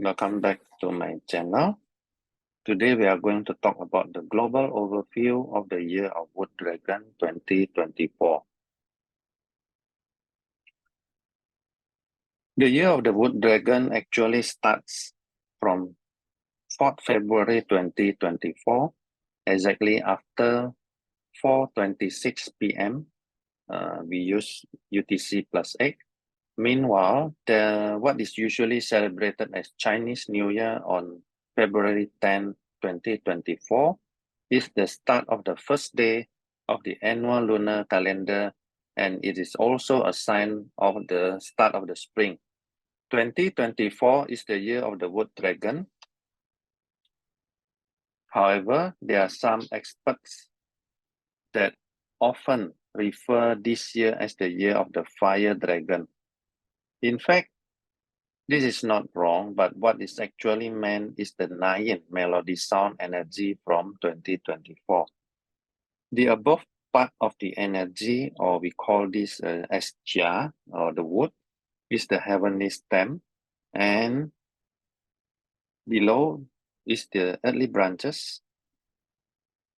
welcome back to my channel. Today we are going to talk about the global overview of the year of Wood Dragon 2024. The year of the Wood Dragon actually starts from 4th February 2024, exactly after 4:26 p.m. We use UTC +8. Meanwhile, what is usually celebrated as Chinese New Year on February 10, 2024 is the start of the first day of the annual lunar calendar, and it is also a sign of the start of the spring. 2024 is the year of the Wood Dragon. However, there are some experts that often refer this year as the year of the Fire Dragon. In fact, this is not wrong, but what is actually meant is the Nayin melody sound energy from 2024. The above part of the energy, or we call this as Jia, or the wood, is the heavenly stem, and below is the earthly branches.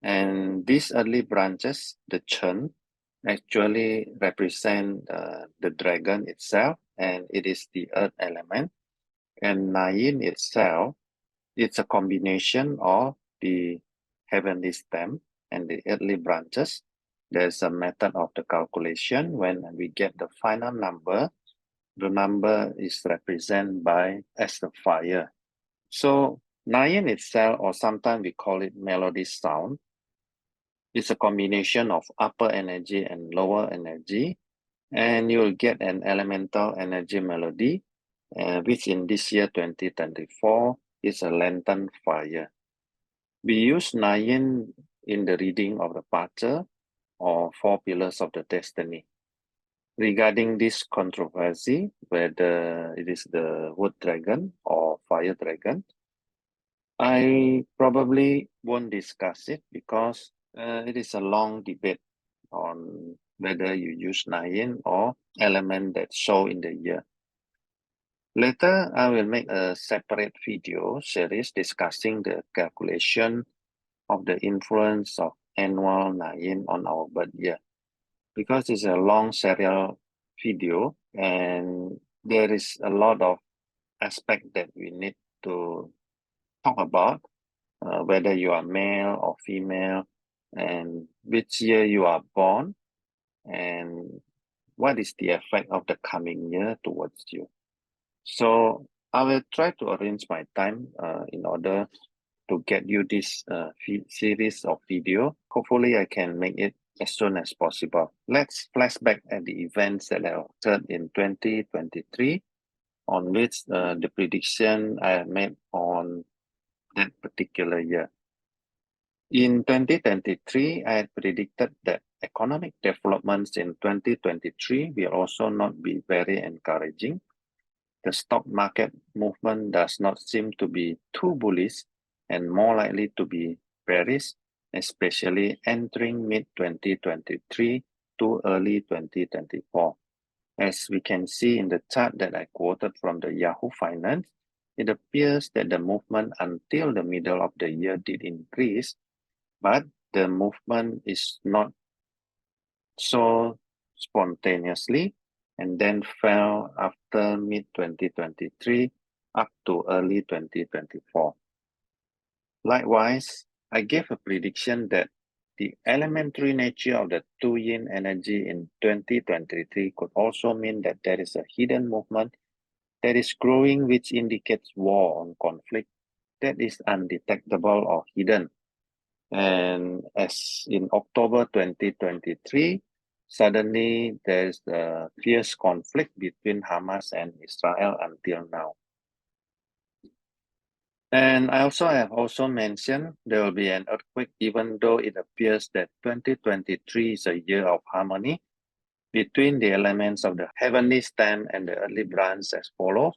And these earthly branches, the Chen, actually represent the dragon itself, and it is the earth element. And Nayin itself, it's a combination of the heavenly stem and the earthly branches. There's a method of the calculation. When we get the final number, the number is represented by as the fire. So Nayin itself, or sometimes we call it melody sound, it's a combination of upper energy and lower energy, and you'll get an elemental energy melody, which in this year 2024 is a lantern fire. We use Nayin in the reading of the Pacha, or Four Pillars of the Destiny. Regarding this controversy, whether it is the Wood Dragon or Fire Dragon, I probably won't discuss it because it is a long debate on whether you use Nayin or element that show in the year. Later, I will make a separate video series discussing the calculation of the influence of annual Nayin on our birth year. Because it's a long serial video and there is a lot of aspect that we need to talk about, whether you are male or female, and which year you are born, and what is the effect of the coming year towards you. So I will try to arrange my time in order to get you this series of video. Hopefully I can make it as soon as possible. Let's flashback at the events that occurred in 2023, on which the prediction I made on that particular year. In 2023, I had predicted that economic developments in 2023 will also not be very encouraging. The stock market movement does not seem to be too bullish and more likely to be bearish, especially entering mid-2023 to early 2024. As we can see in the chart that I quoted from the Yahoo Finance, it appears that the movement until the middle of the year did increase, but the movement is not so spontaneously and then fell after mid-2023 up to early 2024. Likewise, I gave a prediction that the elementary nature of the two yin energy in 2023 could also mean that there is a hidden movement that is growing, which indicates war and conflict that is undetectable or hidden. And as in October 2023, suddenly there's a fierce conflict between Hamas and Israel until now. And I have also mentioned there will be an earthquake, even though it appears that 2023 is a year of harmony between the elements of the heavenly stem and the earthly branch as follows.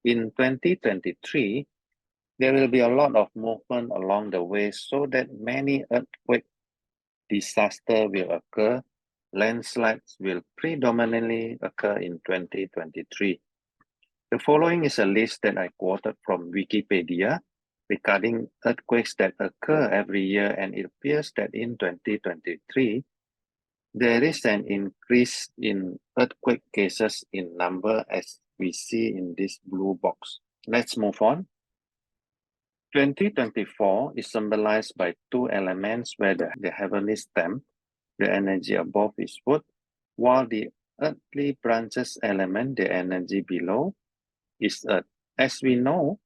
In 2023, there will be a lot of movement along the way so that many earthquake disasters will occur. Landslides will predominantly occur in 2023. The following is a list that I quoted from Wikipedia regarding earthquakes that occur every year, and it appears that in 2023, there is an increase in earthquake cases in number as we see in this blue box. Let's move on. 2024 is symbolized by two elements where the heavenly stem, the energy above is wood, while the earthly branches element, the energy below, is earth. As we know,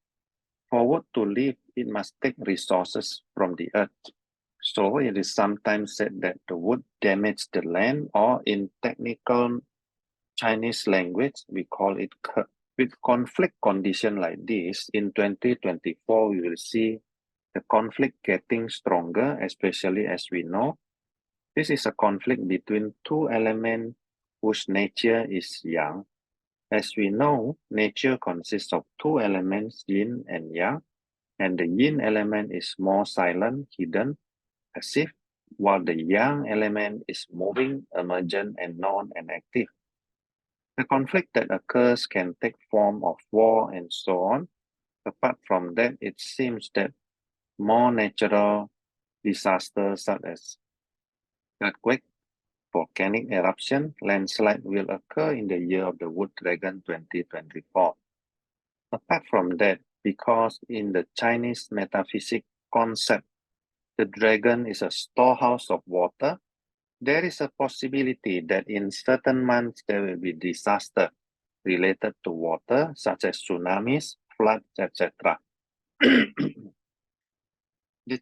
for wood to live, it must take resources from the earth. So it is sometimes said that the wood damaged the land, or in technical Chinese language, we call it ke. With conflict condition like this, in 2024, we will see the conflict getting stronger, especially as we know. This is a conflict between two elements whose nature is yang. As we know, nature consists of two elements, yin and yang, and the yin element is more silent, hidden, passive, while the yang element is moving, emergent, and known and active. The conflict that occurs can take form of war and so on. Apart from that, it seems that more natural disasters such as earthquake, volcanic eruption, landslide will occur in the year of the Wood Dragon 2024. Apart from that, because in the Chinese metaphysics concept, the dragon is a storehouse of water, there is a possibility that in certain months there will be disaster related to water, such as tsunamis, floods, etc. The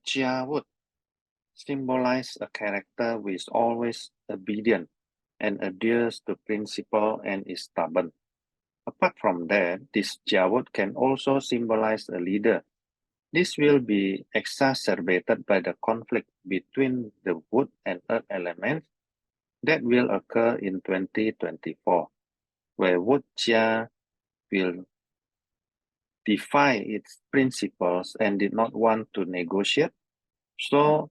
Chia wood symbolizes a character who is always obedient and adheres to principle and is stubborn. Apart from that, this Chia wood can also symbolize a leader. This will be exacerbated by the conflict between the wood and earth elements that will occur in 2024, where wood Chia will defy its principles and did not want to negotiate, so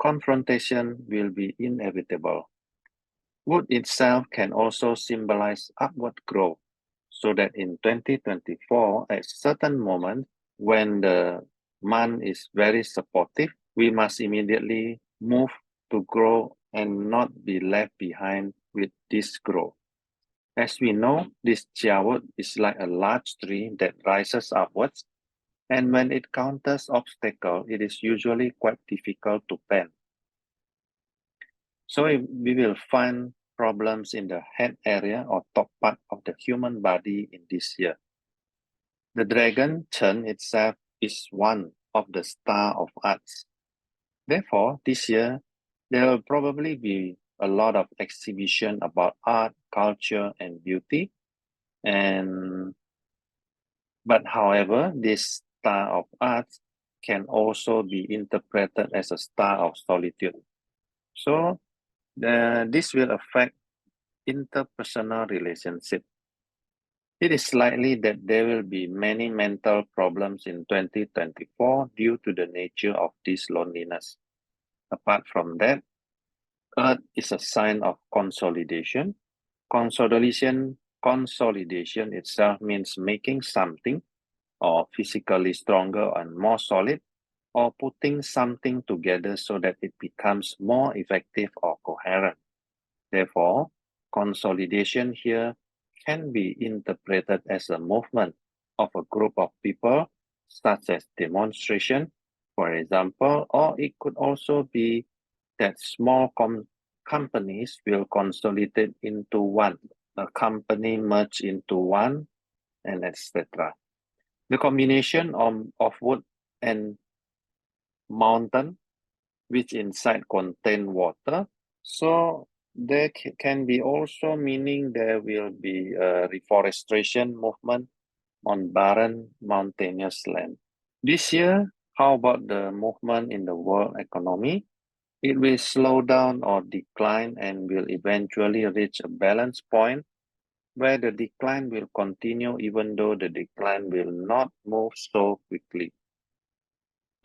confrontation will be inevitable. Wood itself can also symbolize upward growth, so that in 2024, at certain moment, when the month is very supportive, we must immediately move to grow and not be left behind with this growth. As we know, this Chia wood is like a large tree that rises upwards, and when it counters obstacles, it is usually quite difficult to bend. So we will find problems in the head area or top part of the human body in this year. The dragon Chen itself is one of the star of arts. Therefore, this year, there will probably be a lot of exhibition about art, culture, and beauty. But however, this star of arts can also be interpreted as a star of solitude. So this will affect interpersonal relationship. It is likely that there will be many mental problems in 2024 due to the nature of this loneliness. Apart from that, Earth is a sign of consolidation. Consolidation itself means making something or physically stronger and more solid, or putting something together so that it becomes more effective or coherent. Therefore, consolidation here can be interpreted as a movement of a group of people, such as demonstration, for example, or it could also be that small companies will consolidate into one, a company merge into one, and etc. The combination of wood and mountain, which inside contain water, so there can be also meaning there will be a reforestation movement on barren mountainous land. This year, how about the movement in the world economy? It will slow down or decline and will eventually reach a balance point where the decline will continue even though the decline will not move so quickly.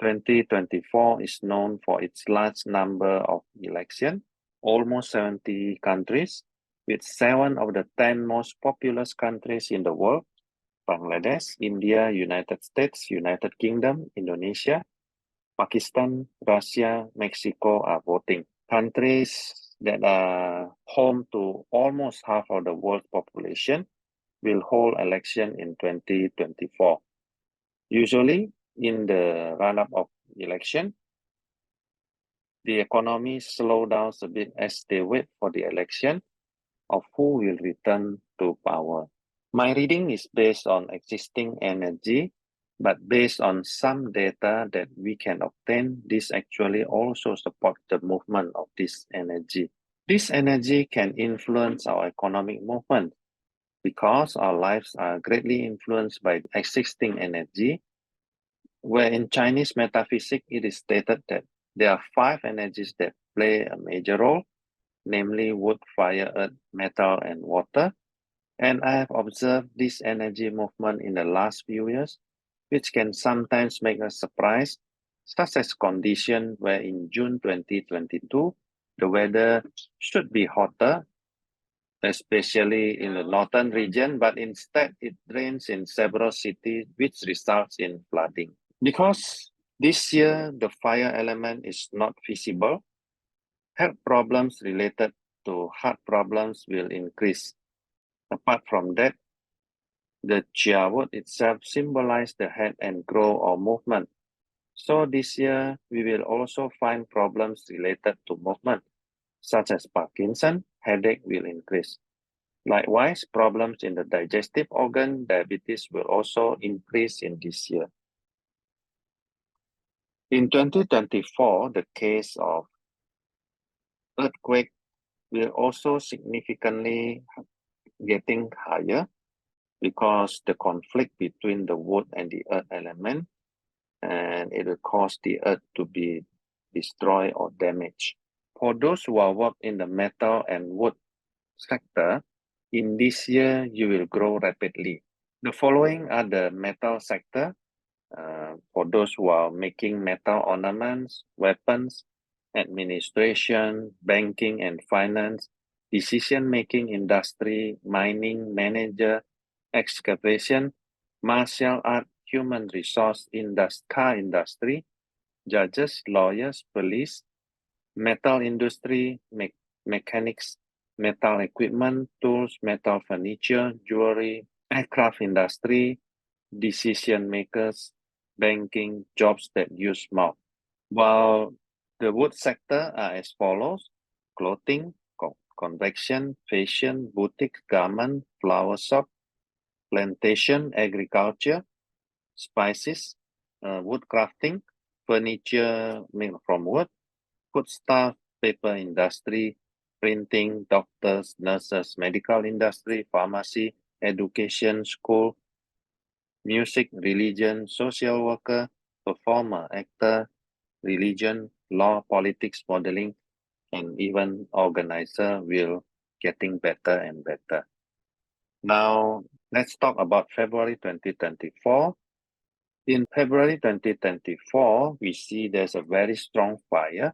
2024 is known for its large number of elections, almost 70 countries, with 7 of the 10 most populous countries in the world. Bangladesh, India, United States, United Kingdom, Indonesia, Pakistan, Russia, Mexico are voting. Countries that are home to almost half of the world's population will hold election in 2024. Usually, in the run-up of election, the economy slows down a bit as they wait for the election of who will return to power. My reading is based on existing energy, but based on some data that we can obtain, this actually also supports the movement of this energy. This energy can influence our economic movement because our lives are greatly influenced by existing energy, where in Chinese metaphysics it is stated that there are 5 energies that play a major role, namely wood, fire, earth, metal, and water. And I have observed this energy movement in the last few years, which can sometimes make us surprised, such as condition where in June 2022, the weather should be hotter, especially in the northern region, but instead it rains in several cities, which results in flooding. Because this year the fire element is not feasible, health problems related to heart problems will increase. Apart from that, the chia wood itself symbolizes the head and grow or movement. So this year, we will also find problems related to movement, such as Parkinson, headache will increase. Likewise, problems in the digestive organ, diabetes will also increase in this year. In 2024, the case of earthquake will also significantly getting higher because the conflict between the wood and the earth element, and it will cause the earth to be destroyed or damaged. For those who are work in the metal and wood sector, in this year, you will grow rapidly. The following are the metal sector. For those who are making metal ornaments, weapons, administration, banking and finance, decision-making industry, mining, manager, excavation, martial art, human resource, car industry, judges, lawyers, police, metal industry, mechanics, metal equipment, tools, metal furniture, jewelry, aircraft industry, decision makers, banking, jobs that use mouth. While the wood sector are as follows: clothing, convection, fashion, boutique, garment, flower shop, plantation, agriculture, spices, wood crafting, furniture made from wood, foodstuff, paper industry, printing, doctors, nurses, medical industry, pharmacy, education, school, music, religion, social worker, performer, actor, religion, law, politics, modeling, and even organizer will getting better and better. Now, let's talk about February 2024. In February 2024, we see there's a very strong fire,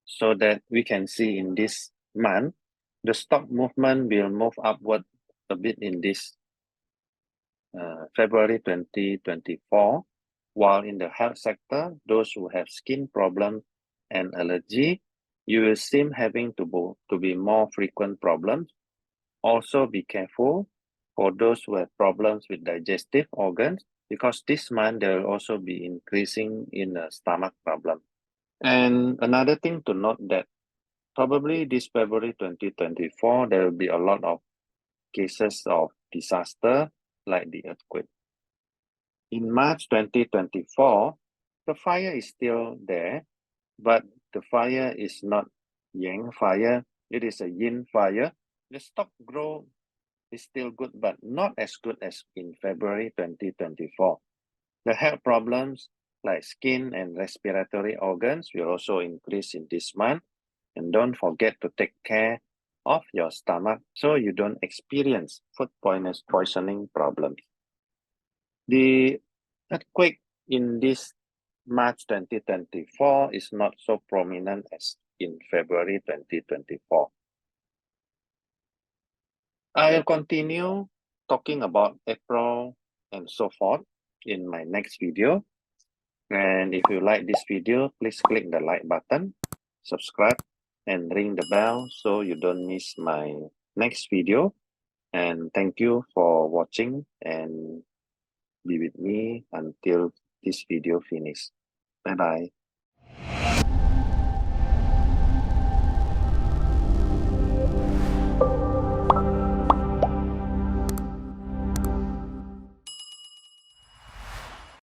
so that we can see in this month, the stock movement will move upward a bit in this February 2024, while in the health sector, those who have skin problems and allergy, you will seem having to be more frequent problems. Also be careful for those who have problems with digestive organs, because this month there will also be increasing in the stomach problem. And another thing to note that probably this February 2024, there will be a lot of cases of disaster like the earthquake. In March 2024, the fire is still there, but the fire is not yang fire, it is a yin fire. The stock growth is still good, but not as good as in February 2024. The health problems like skin and respiratory organs will also increase in this month. And don't forget to take care of your stomach so you don't experience food poisoning problems. The earthquake in this March 2024 is not so prominent as in February 2024. I will continue talking about April and so forth in my next video. And if you like this video, please click the like button, subscribe, and ring the bell so you don't miss my next video. And thank you for watching and be with me until this video finish. Bye bye.